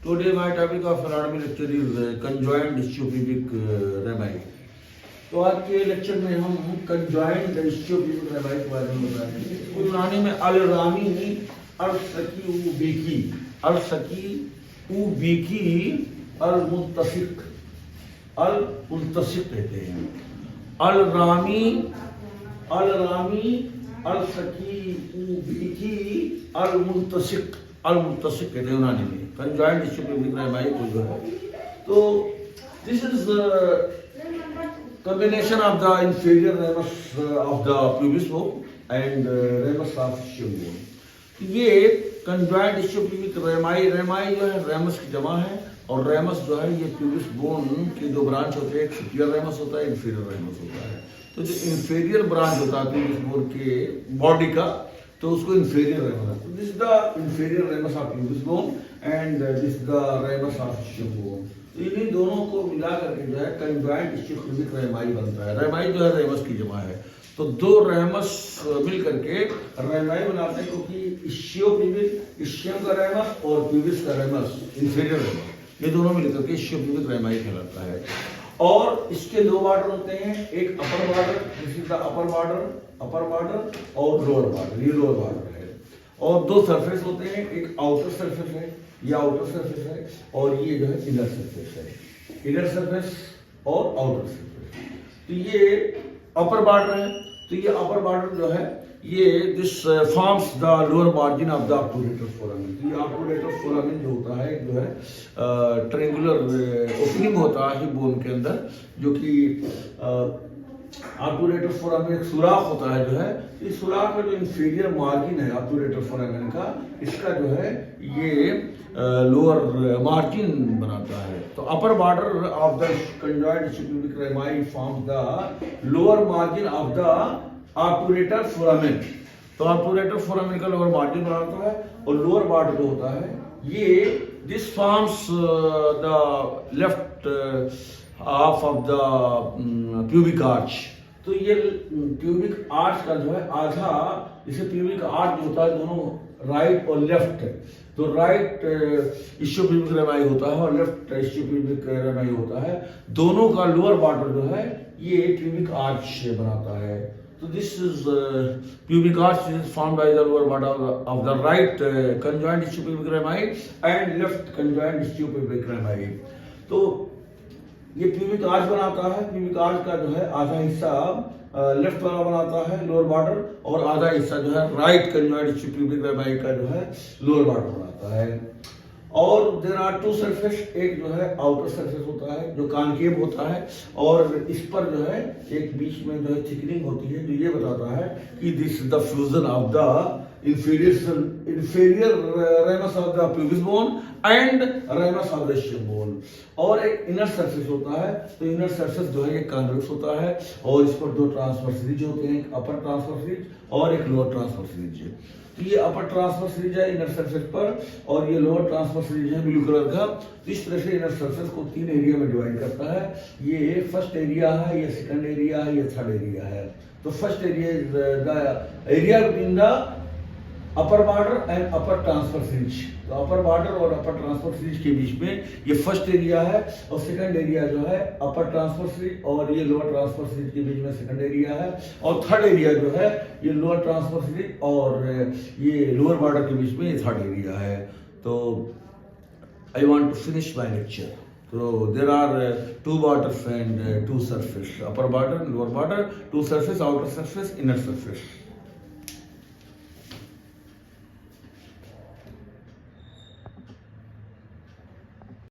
Today my topic of anatomy lecture is conjoined ischiopubic rami. तो आज के lecture में हम कंजॉइंट इस्चियोपुबिक रमी के बारे में बताएंगे। यूनानी में अल-रामी अल-सकी अल-मुल्तसिक कहते हैं। अल-रामी अल-सकी अल-मुल्तसिक कहते हैं यूनानी में। कंजॉइंट इस्चियोपुबिक रमी को जो है, तो this is combination of the inferior ramus of the pubis bone and ramus of ischium bone। ये conjoint ischiopubic rami जो है ramus की जमा है, और ramus जो है ये pubis bone के दो ब्रांच होते हैं, एक superior ramus होता है, inferior ramus होता है। तो जो inferior branch होता है pubis bone के body का, तो उसको inferior ramus है। तो this is the inferior ramus of pubis bone and this is the ramus of ischium bone। इन्हीं दोनों को मिला करके जो है कंजॉइंट इस्चियोपुबिक रमी बनता है। रमी जो है रेमस की जमा है, तो दो रेमस मिल करके रमी बनाते हैं, क्योंकि इस्चियोपुबिक इस्चियम का रेमस और प्यूबिस का रेमस इंफीरियर रेमस, ये दोनों मिल करके इस्चियोपुबिक रमी कहलाता है। और इसके दो बॉर्डर होते हैं, एक upper border, this is the upper border और लोअर बॉर्डर, ये लोअर बॉर्डर है। और दो सरफेस होते हैं, एक आउटर सरफेस है, ये आउटर सरफेस है, और ये जो है इनर सरफेस है, इनर सरफेस और आउटर सरफेस। तो ये अपर बॉर्डर है, तो ये अपर बॉर्डर जो है ये this forms the lower margin of the obturator foramen. तो ये ऑब्टूरेटर फोरामेन जो होता है, जो है ट्रायंगुलर ओपनिंग होता है बोन के अंदर, जो कि ऑब्टूरेटर फोरामेन एक सुराख होता है, जो है इस सुराख का जो इंफीरियर मार्जिन है ऑब्टूरेटर फोरामेन का, इसका जो है ये लोअर मार्जिन बनाता है। तो upper border of the conjoint ischiopubic rami forms the lower margin of the obturator foramen. तो ऑब्टूरेटर फोरामेन का लोअर मार्जिन बनाता है, और लोअर बॉर्डर जो होता है ये this forms the left half of the pubic arch. तो ये प्यूबिक आर्च का जो है आधा, इसे प्यूबिक आर्च जो होता है दोनों राइट और लेफ्ट, तो राइट इस्चियोपुबिक रमी होता है और लेफ्ट इस्चियोपुबिक रमी होता है, दोनों का लोअर बॉर्डर जो है ये प्यूबिक आर्च बनाता है। तो this is pubic arch is formed by the lower border of the right conjoint ischiopubic rami and left conjoint ischiopubic rami. तो ये प्यूबिक आर्च बनाता है, प्यूबिक आर्च का जो है आधा हिस्सा लेफ्ट वाला बनाता है लोअर बॉर्डर, और आधा हिस्सा जो है राइट कंजॉइंट इस्चियोपुबिक रमी का जो है लोअर बॉर्डर बनाता है। और देयर आर टू सरफेस, एक जो है आउटर सरफेस होता है जो कॉन्केव होता है, और इस पर जो है एक बीच में जो है थिकनिंग होती है, जो ये बताता है कि this is the fusion of the inferior ramus of the pubis bone and ramus of the ischium bone। और एक इनर सरफेस होता है, तो इनर सरफेस जो है ये कॉन्वेक्स होता है, और इस पर दो ट्रांसवर्स रिज होते हैं, एक अपर ट्रांसवर्स रिज और एक लोअर ट्रांसवर्स रिज। तो ये अपर ट्रांसवर्स रिज है इनर सरफेस पर, और ये लोअर ट्रांसवर्स रिज है ब्लू कलर का। तो इस तरह से इनर सरफेस को तीन एरिया में डिवाइड करता है। ये फर्स्ट एरिया है, ये सेकंड एरिया है, ये थर्ड एरिया है। तो first area is the area between the upper border and upper transverse ridge. तो अपर बॉर्डर और अपर ट्रांसवर्स रिज के बीच में ये फर्स्ट एरिया है, और सेकंड एरिया जो है अपर ट्रांसवर्स रिज और ये लोअर ट्रांसवर्स रिज के बीच में सेकंड एरिया है, और थर्ड एरिया जो है ये लोअर ट्रांसवर्स रिज और ये लोअर बॉर्डर के बीच में ये थर्ड एरिया है। तो I want to finish my lecture. So there are two borders and two surface, upper border, lower border, two surface, outer surface, inner surface।